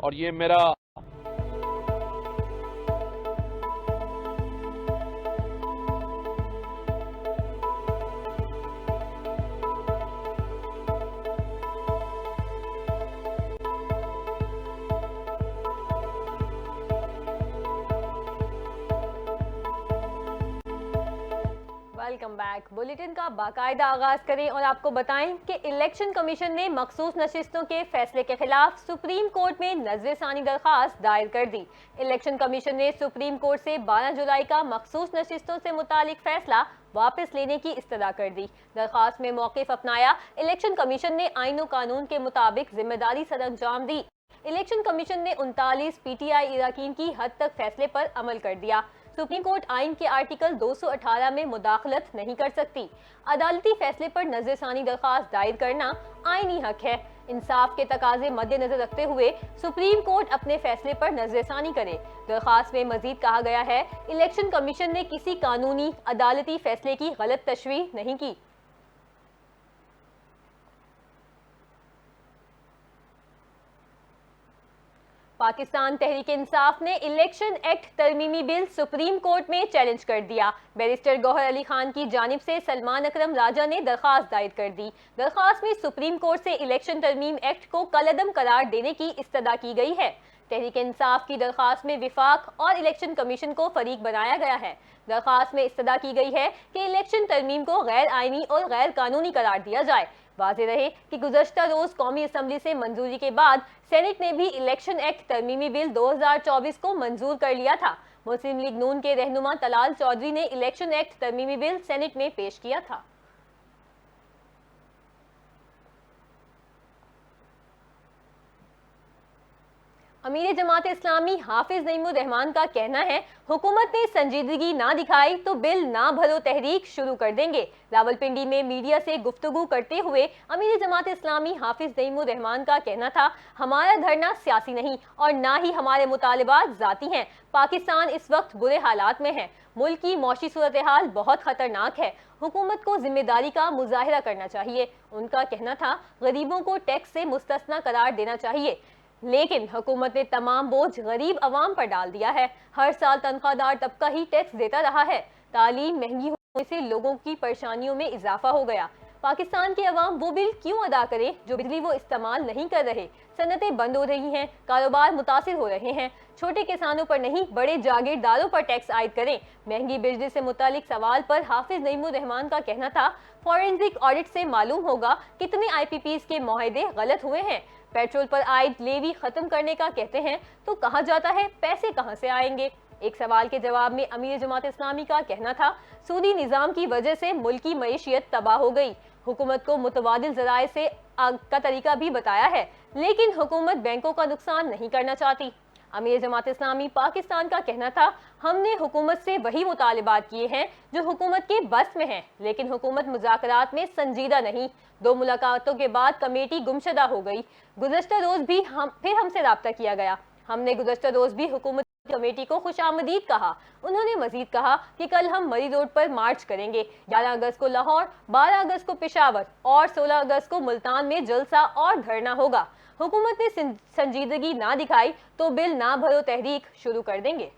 اور یہ میرا ویلکم بیک۔ بلیٹن کا باقاعدہ آغاز کریں اور آپ کو بتائیں کہ الیکشن کمیشن نے مخصوص نشستوں کے فیصلے کے خلاف سپریم کورٹ میں نظر ثانی درخواست دائر کر دی۔ الیکشن کمیشن نے سپریم کورٹ سے 12 جولائی کا مخصوص نشستوں سے متعلق فیصلہ واپس لینے کی استدعا کر دی۔ درخواست میں موقف اپنایا، الیکشن کمیشن نے آئین و قانون کے مطابق ذمہ داری سر انجام دی۔ الیکشن کمیشن نے 39 پی ٹی آئی اراکین کی حد تک فیصلے پر عمل کر دیا۔ سپریم کورٹ آئین کے آرٹیکل 218 میں مداخلت نہیں کر سکتی۔ عدالتی فیصلے پر نظر ثانی درخواست دائر کرنا آئینی حق ہے۔ انصاف کے تقاضے مد نظر رکھتے ہوئے سپریم کورٹ اپنے فیصلے پر نظر ثانی کرے۔ درخواست میں مزید کہا گیا ہے، الیکشن کمیشن نے کسی قانونی عدالتی فیصلے کی غلط تشریح نہیں کی۔ پاکستان تحریک انصاف نے الیکشن ایکٹ ترمیمی بل سپریم کورٹ میں چیلنج کر دیا۔ بیرسٹر گوہر علی خان کی جانب سے سلمان اکرم راجہ نے درخواست دائر کر دی۔ درخواست میں سپریم کورٹ سے الیکشن ترمیم ایکٹ کو کالعدم قرار دینے کی استدعا کی گئی ہے۔ تحریک انصاف کی درخواست میں وفاق اور الیکشن کمیشن کو فریق بنایا گیا ہے۔ درخواست میں استدعا کی گئی ہے کہ الیکشن ترمیم کو غیر آئینی اور غیر قانونی قرار دیا جائے۔ واضح رہے کہ گزشتہ روز قومی اسمبلی سے منظوری کے بعد سینٹ نے بھی الیکشن ایکٹ ترمیمی بل 2024 کو منظور کر لیا تھا۔ مسلم لیگ نون کے رہنما طلال چودھری نے الیکشن ایکٹ ترمیمی بل سینٹ میں پیش کیا تھا۔ امیر جماعت اسلامی حافظ نعیم الرحمان کا کہنا ہے، حکومت نے سنجیدگی نہ دکھائی تو بل نہ بھرو تحریک شروع کر دیں گے۔ راولپنڈی میں میڈیا سے گفتگو کرتے ہوئے امیر جماعت اسلامی حافظ نعیم الرحمان کا کہنا تھا، ہمارا دھرنا سیاسی نہیں اور نہ ہی ہمارے مطالبات ذاتی ہیں۔ پاکستان اس وقت برے حالات میں ہے، ملک کی معاشی صورتحال بہت خطرناک ہے، حکومت کو ذمہ داری کا مظاہرہ کرنا چاہیے۔ ان کا کہنا تھا، غریبوں کو ٹیکس سے مستثنی قرار دینا چاہیے، لیکن حکومت نے تمام بوجھ غریب عوام پر ڈال دیا ہے۔ ہر سال تنخواہ دار طبقہ ہی ٹیکس دیتا رہا ہے۔ تعلیم مہنگی ہونے سے لوگوں کی پریشانیوں میں اضافہ ہو گیا۔ پاکستان کے عوام وہ بل کیوں ادا کرے جو بجلی وہ استعمال نہیں کر رہے؟ صنعتیں بند ہو رہی ہیں، کاروبار متاثر ہو رہے ہیں۔ چھوٹے کسانوں پر نہیں، بڑے جاگیرداروں پر ٹیکس عائد کریں۔ مہنگی بجلی سے متعلق سوال پر حافظ نعیم الرحمان کا کہنا تھا، فورینزک آڈٹ سے معلوم ہوگا کتنے آئی پی پیز کے معاہدے غلط ہوئے ہیں۔ پیٹرول پر عائد لیوی ختم کرنے کا کہتے ہیں تو کہا جاتا ہے پیسے کہاں سے آئیں گے؟ ایک سوال کے جواب میں امیر جماعت اسلامی کا کہنا تھا، سودی نظام کی وجہ سے ملک کی معیشت تباہ ہو گئی۔ حکومت کو متبادل ذرائع سے کا طریقہ بھی بتایا ہے، لیکن حکومت بینکوں کا نقصان نہیں کرنا چاہتی۔ امیر جماعت اسلامی پاکستان کا کہنا تھا، ہم نے حکومت سے وہی مطالبات کیے ہیں جو حکومت کے بس میں ہیں، لیکن حکومت مذاکرات میں سنجیدہ نہیں۔ 2 ملاقاتوں کے بعد کمیٹی گمشدہ ہو گئی۔ گزشتہ روز بھی پھر ہم سے رابطہ کیا گیا۔ ہم نے گزشتہ روز بھی حکومت کمیٹی کو خوش آمدید کہا۔ انہوں نے مزید کہا کہ کل ہم مری روڈ پر مارچ کریں گے۔ 11 اگست کو لاہور، 12 اگست کو پشاور اور 16 اگست کو ملتان میں جلسہ اور دھرنا ہوگا۔ حکومت نے سنجیدگی نہ دکھائی تو بل نہ بھرو تحریک شروع کر دیں گے۔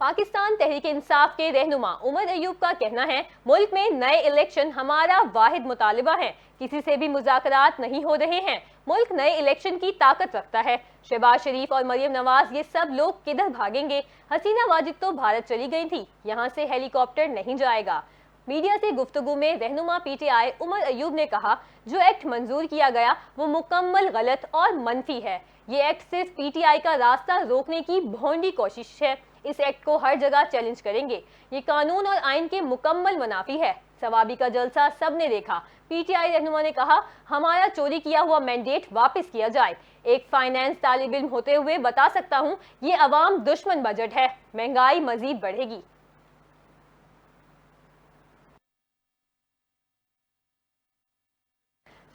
پاکستان تحریک انصاف کے رہنما عمر ایوب کا کہنا ہے، ملک میں نئے الیکشن ہمارا واحد مطالبہ ہے، کسی سے بھی مذاکرات نہیں ہو رہے ہیں۔ ملک نئے الیکشن کی طاقت رکھتا ہے۔ شہباز شریف اور مریم نواز یہ سب لوگ کدھر بھاگیں گے؟ حسینہ واجد تو بھارت چلی گئی تھی، یہاں سے ہیلی کاپٹر نہیں جائے گا۔ میڈیا سے گفتگو میں رہنما P T I Omar Ayub نے کہا، جو ایکٹ منظور کیا گیا وہ مکمل غلط اور منفی ہے۔ یہ ایکٹ صرف پی ٹی آئی کا راستہ روکنے کی بھونڈی کوشش ہے۔ اس ایکٹ کو ہر جگہ چیلنج کریں گے۔ یہ قانون اور آئین کے مکمل منافی ہے۔ ثوابی کا جلسہ سب نے دیکھا۔ پی ٹی آئی رہنما نے کہا، ہمارا چوری کیا ہوا مینڈیٹ واپس کیا جائے۔ ایک فائنانس طالب علم ہوتے ہوئے بتا سکتا ہوں، یہ عوام دشمن بجٹ ہے، مہنگائی مزید بڑھے گی۔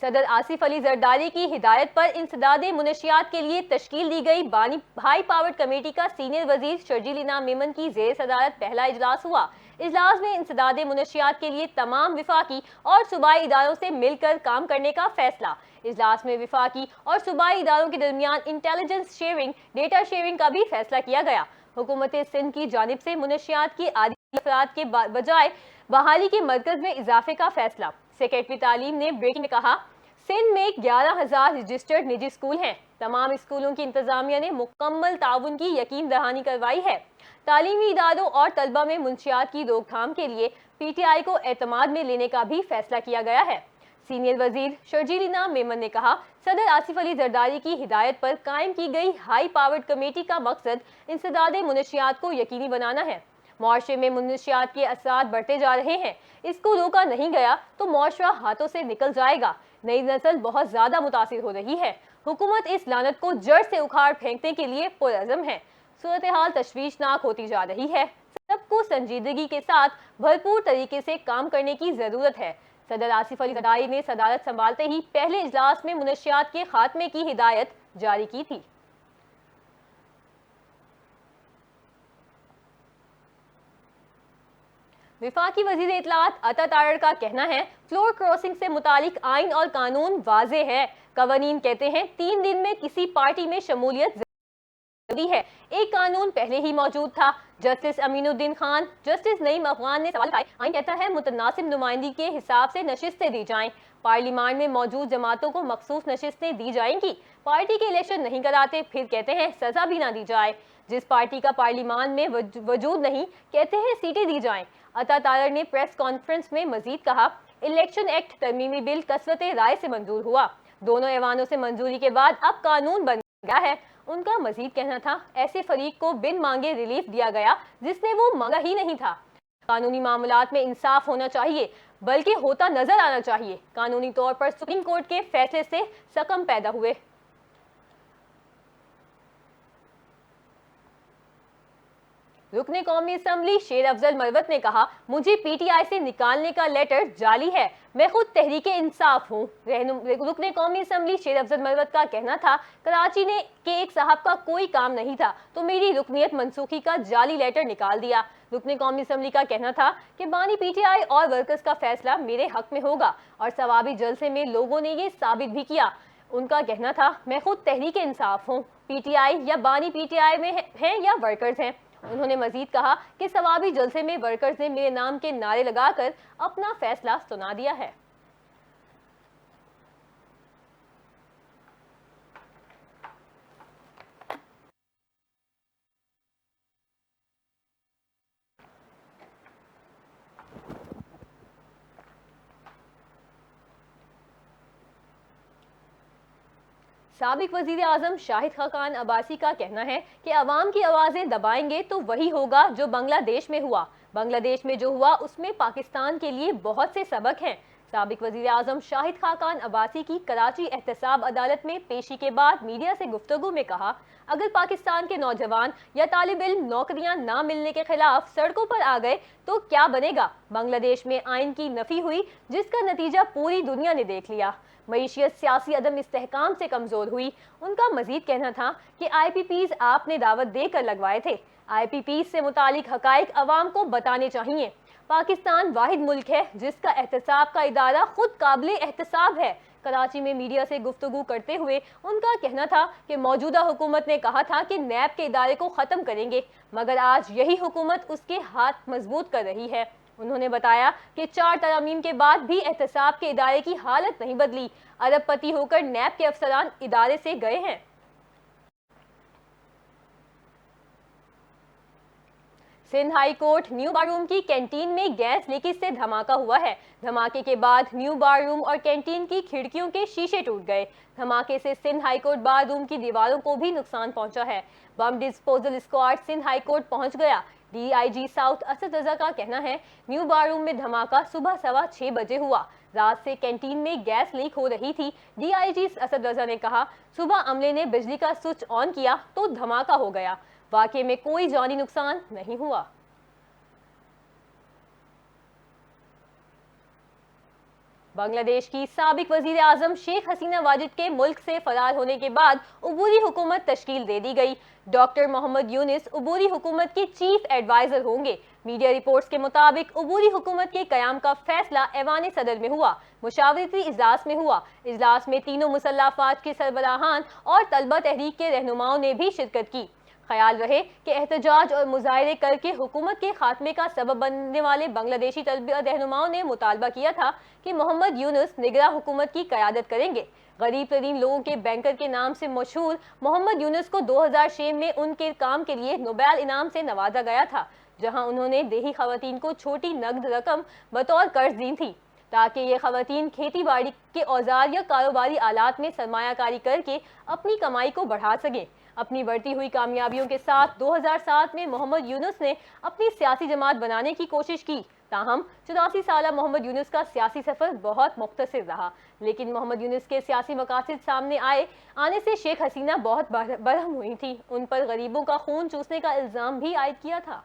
صدر آصف علی زرداری کی ہدایت پر انسداد منشیات کے لیے تشکیل دی گئی بانی ہائی پاورڈ کمیٹی کا سینئر وزیر شرجیل انعام میمن کی زیر صدارت پہلا اجلاس ہوا۔ اجلاس میں انسداد منشیات کے لیے تمام وفاقی اور صوبائی اداروں سے مل کر کام کرنے کا فیصلہ۔ اجلاس میں وفاقی اور صوبائی اداروں کے درمیان انٹیلیجنس شیئرنگ، ڈیٹا شیئرنگ کا بھی فیصلہ کیا گیا۔ حکومت سندھ کی جانب سے منشیات کی عادی افراد کے بجائے بحالی کے مرکز میں اضافے کا فیصلہ۔ سیکرٹری تعلیم نے بریکنگ میں کہا، سندھ میں 11,000 رجسٹرڈ نجی اسکول ہیں۔ تمام اسکولوں کی انتظامیہ نے مکمل تعاون کی یقین دہانی کروائی ہے۔ تعلیمی اداروں اور طلبہ میں منشیات کی روک تھام کے لیے پی ٹی آئی کو اعتماد میں لینے کا بھی فیصلہ کیا گیا ہے۔ سینئر وزیر شرجیل انعام میمن نے کہا، صدر آصف علی زرداری کی ہدایت پر قائم کی گئی ہائی پاورڈ کمیٹی کا مقصد انسداد منشیات کو یقینی بنانا ہے۔ معاشرے میں منشیات کے اثرات بڑھتے جا رہے ہیں، اس کو روکا نہیں گیا تو معاشرہ ہاتھوں سے نکل جائے گا۔ نئی نسل بہت زیادہ متاثر ہو رہی ہے۔ حکومت اس لعنت کو جڑ سے اکھاڑ پھینکنے کے لیے پرعزم ہے۔ صورتحال تشویشناک ہوتی جا رہی ہے۔ سب کو سنجیدگی کے ساتھ بھرپور طریقے سے کام کرنے کی ضرورت ہے۔ صدر آصف علی زرداری نے صدارت سنبھالتے ہی پہلے اجلاس میں منشیات کے خاتمے کی ہدایت جاری کی تھی۔ وفاقی وزیر اطلاعات عطا تارڑ کا کہنا ہے، فلور کراسنگ سے متعلق آئین اور قانون واضح ہے۔ قوانین کہتے ہیں 3 دن میں کسی پارٹی میں شمولیت ضروری ہے۔ ایک قانون پہلے ہی موجود تھا۔ جسٹس امین الدین خان، جسٹس نعیم افغان نے سوال اٹھائے، آئین کہتا ہے متناسب نمائندگی کے حساب سے نشستیں دی جائیں۔ پارلیمان میں موجود جماعتوں کو مخصوص نشستیں دی جائیں گی۔ پارٹی کے الیکشن نہیں کراتے، پھر کہتے ہیں سزا بھی نہ دی جائے۔ جس پارٹی کا پارلیمان میں وجود نہیں، کہتے ہیں سیٹیں دی جائیں۔ عطا تارڑ نے پریس کانفرنس میں مزید کہا، الیکشن ایکٹ ترمیمی بل کثرت رائے سے منظور ہوا۔ دونوں ایوانوں سے منظوری کے بعد اب قانون بن گیا ہے۔ ان کا مزید کہنا تھا، ایسے فریق کو بن مانگے ریلیف دیا گیا جس نے وہ مانگا ہی نہیں تھا۔ قانونی معاملات میں انصاف ہونا چاہیے، بلکہ ہوتا نظر آنا چاہیے۔ قانونی طور پر سپریم کورٹ کے فیصلے سے سکم پیدا ہوئے۔ رکن قومی اسمبلی شیر افضل مروت نے کہا، مجھے پی ٹی آئی سے نکالنے کا لیٹر جعلی ہے، میں خود تحریک انصاف ہوں۔ رکن قومی اسمبلی شیر افضل مروت کا کہنا تھا، کراچی کے ایک صاحب کا کوئی کام نہیں تھا تو میری رکنیت منسوخی کا جعلی لیٹر نکال دیا۔ رکن قومی اسمبلی کا کہنا تھا کہ بانی پی ٹی آئی اور ورکرز کا فیصلہ میرے حق میں ہوگا اور ثوابی جلسے میں لوگوں نے یہ ثابت بھی کیا۔ ان کا کہنا تھا، میں خود تحریک انصاف ہوں، پی ٹی آئی یا بانی پی ٹی آئی میں ہیں یا ورکرز ہیں۔ انہوں نے مزید کہا کہ ثوابی جلسے میں ورکرز نے میرے نام کے نعرے لگا کر اپنا فیصلہ سنا دیا ہے۔ سابق وزیر اعظم شاہد خاقان عباسی کا کہنا ہے کہ عوام کی آوازیں دبائیں گے تو وہی ہوگا جو بنگلہ دیش میں ہوا۔ بنگلہ دیش میں جو ہوا اس میں پاکستان کے لیے بہت سے سبق ہیں۔ سابق وزیر اعظم شاہد خاقان عباسی کی کراچی احتساب عدالت میں پیشی کے بعد میڈیا سے گفتگو میں کہا، اگر پاکستان کے نوجوان یا طالب علم نوکریاں نہ ملنے کے خلاف سڑکوں پر آ گئے تو کیا بنے گا؟ بنگلہ دیش میں آئین کی نفی ہوئی جس کا نتیجہ پوری دنیا نے دیکھ لیا۔ معیشت سیاسی عدم استحکام سے کمزور ہوئی۔ ان کا مزید کہنا تھا کہ آئی پی پیز آپ نے دعوت دے کر لگوائے تھے۔ آئی پی پیز سے متعلق حقائق عوام کو بتانے چاہیے۔ پاکستان واحد ملک ہے جس کا احتساب کا ادارہ خود قابل احتساب ہے۔ کراچی میں میڈیا سے گفتگو کرتے ہوئے ان کا کہنا تھا کہ موجودہ حکومت نے کہا تھا کہ نیب کے ادارے کو ختم کریں گے، مگر آج یہی حکومت اس کے ہاتھ مضبوط کر رہی ہے۔ انہوں نے بتایا کہ 4 ترامیم کے بعد بھی احتساب کے ادارے کی حالت نہیں بدلی۔ ارب پتی ہو کر نیب کے افسران ادارے سے گئے ہیں۔ سندھ ہائی کورٹ نیو بار روم کی کینٹین میں گیس لیکیج سے دھماکہ ہوا ہے۔ دھماکے کے بعد نیو بار روم اور کینٹین کی کھڑکیوں کے شیشے ٹوٹ گئے۔ دھماکے سے Sindh high court bar room کی دیواروں کو بھی نقصان پہنچا ہے۔ Bomb disposal squad Sindh high court پہنچ گیا۔ D I G south Asad Raza کا کہنا ہے، نیو بار روم میں دھماکہ صبح 6:15 بجے ہوا۔ رات سے کینٹین میں گیس لیک ہو رہی تھی۔ ڈی آئی جی اسد رضا نے کہا، صبح عملے نے بجلی کا سوئچ آن کیا تو دھماکہ ہو گیا۔ واقعے میں کوئی جانی نقصان نہیں ہوا۔ بنگلہ دیش کی سابق وزیر اعظم شیخ حسینہ واجد کے ملک سے فرار ہونے کے بعد عبوری حکومت تشکیل دے دی گئی۔ ڈاکٹر محمد یونس عبوری حکومت کے چیف ایڈوائزر ہوں گے۔ میڈیا رپورٹس کے مطابق عبوری حکومت کے قیام کا فیصلہ ایوان صدر میں ہوا، مشاورتی اجلاس میں ہوا۔ اجلاس میں تینوں مسلح افواج کے سربراہان اور طلبہ تحریک کے رہنماؤں نے بھی شرکت کی۔ خیال رہے کہ احتجاج اور مظاہرے کر کے حکومت کے خاتمے کا سبب بننے والے بنگلہ دیشی طلبہ رہنماؤں نے مطالبہ کیا تھا کہ محمد یونس نگراں حکومت کی قیادت کریں گے۔ غریب ترین لوگوں کے بینکر کے نام سے مشہور محمد یونس کو 2006 میں ان کے کام کے لیے نوبیل انعام سے نوازا گیا تھا، جہاں انہوں نے دیہی خواتین کو چھوٹی نقد رقم بطور قرض دی تھی تاکہ یہ خواتین کھیتی باڑی کے اوزار یا کاروباری آلات میں سرمایہ کاری کر کے اپنی کمائی کو بڑھا سکیں۔ اپنی بڑھتی ہوئی کامیابیوں کے ساتھ 2007 میں محمد یونس نے اپنی سیاسی جماعت بنانے کی کوشش کی، تاہم 84 سالہ محمد یونس کا سیاسی سفر بہت مختصر رہا۔ لیکن محمد یونس کے سیاسی مقاصد سامنے آنے سے شیخ حسینہ بہت برہم ہوئی تھی۔ ان پر غریبوں کا خون چوسنے کا الزام بھی عائد کیا تھا۔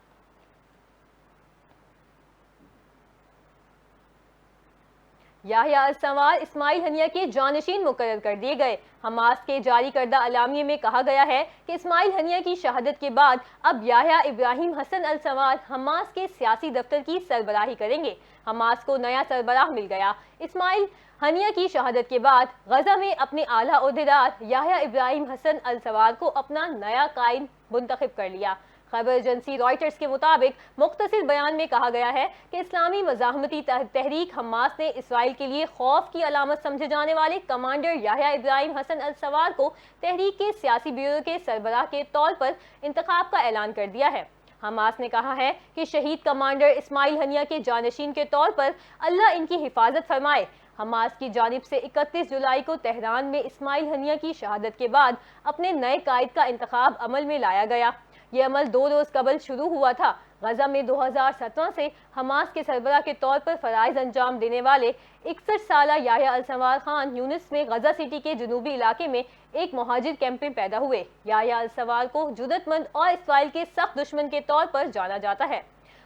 یحییٰ السوار اسماعیل ہنیہ کے جانشین مقرر کر دیے گئے۔ حماس کے جاری کردہ اعلامیے میں کہا گیا ہے کہ اسماعیل ہنیہ کی شہادت کے بعد اب یحییٰ ابراہیم حسن السوار حماس کے سیاسی دفتر کی سربراہی کریں گے۔ حماس کو نیا سربراہ مل گیا۔ اسماعیل ہنیہ کی شہادت کے بعد غزہ میں اپنے اعلیٰ عہدیدار یحییٰ ابراہیم حسن السوار کو اپنا نیا قائد منتخب کر لیا۔ خبر ایجنسی رائٹرز کے مطابق مختصر بیان میں کہا گیا ہے کہ اسلامی مزاحمتی تحریک حماس نے اسرائیل کے لیے خوف کی علامت سمجھے جانے والے کمانڈر یحییٰ ابراہیم حسن السوار کو تحریک کے سیاسی بیورو کے سربراہ کے طور پر انتخاب کا اعلان کر دیا ہے۔ حماس نے کہا ہے کہ شہید کمانڈر اسماعیل ہنیہ کے جانشین کے طور پر اللہ ان کی حفاظت فرمائے۔ حماس کی جانب سے 31 جولائی کو تہران میں اسماعیل ہنیہ کی شہادت کے بعد اپنے نئے قائد کا انتخاب عمل میں لایا گیا۔ یہ عمل 2 روز قبل شروع ہوا تھا۔ غزہ میں 2017 سے حماس کے سربراہ کے طور پر فرائض انجام دینے والے 61 سالہ یحییٰ السوار خان یونس میں غزہ سٹی کے جنوبی علاقے میں ایک مہاجر کیمپ میں پیدا ہوئے۔ یحییٰ السوار کو جرأت مند اور اسرائیل کے سخت دشمن کے طور پر جانا جاتا ہے۔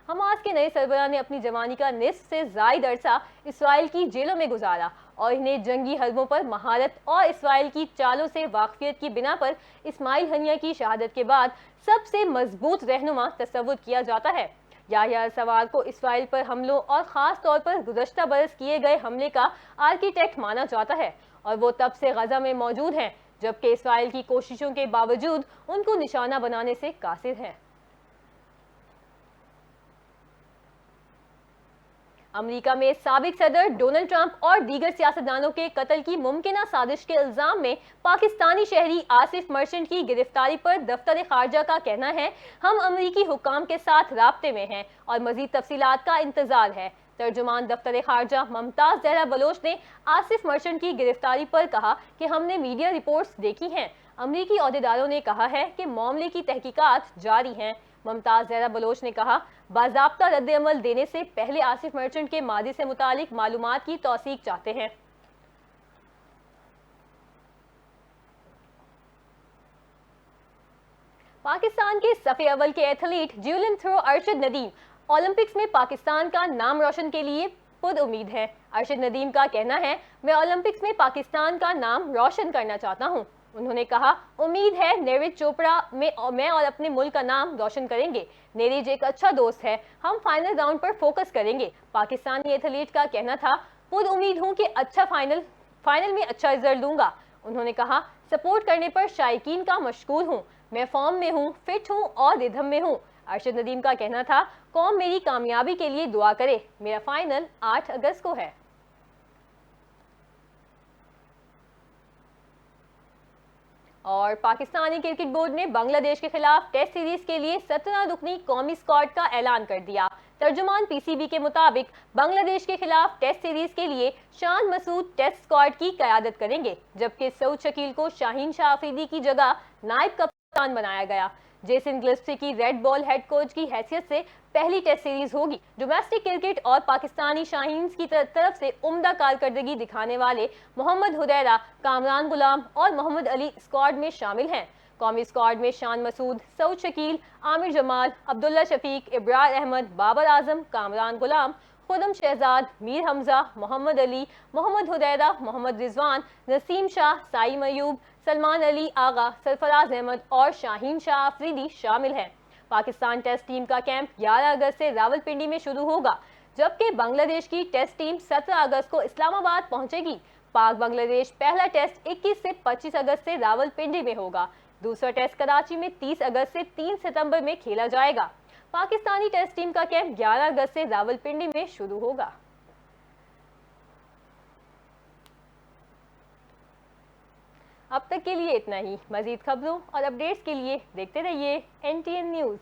حماس کے نئے سربراہ نے اپنی جوانی کا نصف سے زائد عرصہ اسرائیل کی جیلوں میں گزارا اور انہیں جنگی حربوں پر مہارت اور اسرائیل کی چالوں سے واقفیت کی بنا پر اسماعیل ہنیہ کی شہادت کے بعد سب سے مضبوط رہنما تصور کیا جاتا ہے۔ یحییٰ السوار کو اسرائیل پر حملوں اور خاص طور پر گزشتہ برس کیے گئے حملے کا آرکیٹیکٹ مانا جاتا ہے اور وہ تب سے غزہ میں موجود ہیں جبکہ اسرائیل کی کوششوں کے باوجود ان کو نشانہ بنانے سے قاصر ہیں۔ امریکہ میں سابق صدر ڈونلڈ ٹرمپ اور دیگر سیاستدانوں کے قتل کی ممکنہ سازش کے الزام میں پاکستانی شہری آصف مرچنٹ کی گرفتاری پر دفتر خارجہ کا کہنا ہے ہم امریکی حکام کے ساتھ رابطے میں ہیں اور مزید تفصیلات کا انتظار ہے۔ ترجمان دفتر خارجہ ممتاز زہرا بلوچ نے آصف مرچنٹ کی گرفتاری پر کہا کہ ہم نے میڈیا رپورٹس دیکھی ہیں۔ امریکی عہدیداروں نے کہا ہے کہ معاملے کی تحقیقات جاری ہیں۔ ممتاز زہرا بلوچ نے کہا باضابطہ رد عمل دینے سے پہلے آصف مرچنٹ کے ماضی سے متعلق معلومات کی توثیق چاہتے ہیں۔ پاکستان کے صف اول کے athlete javelin throw Arshad Nadeem Olympics میں پاکستان کا نام روشن کے لیے خود امید ہے۔ ارشد ندیم کا کہنا ہے میں اولمپکس میں پاکستان کا نام روشن کرنا چاہتا ہوں۔ انہوں نے کہا امید ہے نیرج چوپڑا میں اور اپنے ملک کا نام روشن کریں گے۔ نیرج ایک اچھا دوست ہے، ہم فائنل راؤنڈ پر فوکس کریں گے۔ پاکستانی ایتھلیٹ کا کہنا تھا خود امید ہوں کہ فائنل میں اچھا رزلٹ دوں گا۔ انہوں نے کہا سپورٹ کرنے پر شائقین کا مشکور ہوں، میں فارم میں ہوں، فٹ ہوں اور ردھم میں ہوں۔ ارشد ندیم کا کہنا تھا قوم میری کامیابی کے لیے دعا کرے، میرا فائنل 8 اگست کو ہے۔ اور پاکستانی کرکٹ بورڈ نے بنگلہ دیش کے خلاف ٹیسٹ سیریز کے لیے 17 رکنی قومی اسکواڈ کا اعلان کر دیا۔ ترجمان پی سی بی کے مطابق بنگلہ دیش کے خلاف ٹیسٹ سیریز کے لیے شان مسعود ٹیسٹ اسکواڈ کی قیادت کریں گے جبکہ سعود شکیل کو شاہین شاہ آفریدی کی جگہ نائب کپتان بنایا گیا۔ جیسن گلسپی کی ریڈ بال ہیڈ کوچ کی حیثیت سے پہلی ٹیسٹ سیریز ہوگی۔ ڈومیسٹک کرکٹ اور پاکستانی شاہینز کی طرف سے عمدہ کارکردگی دکھانے والے محمد حدیرہ، کامران غلام اور محمد علی اسکواڈ میں شامل ہیں۔ قومی اسکواڈ میں شان مسعود، سعود شکیل، عامر جمال، عبداللہ شفیق، ابرار احمد، بابر اعظم، کامران غلام، خدم شہزاد، میر حمزہ، محمد علی، محمد حدیدہ، محمد رضوان، نسیم شاہ، سائم ایوب، سلمان علی آغا، سرفراز احمد اور شاہین شاہ آفریدی شامل ہیں۔ پاکستان ٹیسٹ ٹیم کا کیمپ 11 اگست سے راولپنڈی میں شروع ہوگا، جبکہ بنگلہ دیش کی ٹیسٹ ٹیم 17 اگست کو اسلام آباد پہنچے گی۔ پاک بنگلہ دیش پہلا ٹیسٹ 21 سے 25 اگست سے راولپنڈی میں ہوگا۔ دوسرا ٹیسٹ کراچی میں 30 اگست سے 3 ستمبر میں کھیلا جائے گا۔ پاکستانی ٹیسٹ ٹیم کا کیمپ 11 اگست سے راولپنڈی میں شروع ہوگا۔ اب تک کے لیے اتنا ہی۔ مزید خبروں اور اپڈیٹس کے لیے دیکھتے رہیے NTN نیوز۔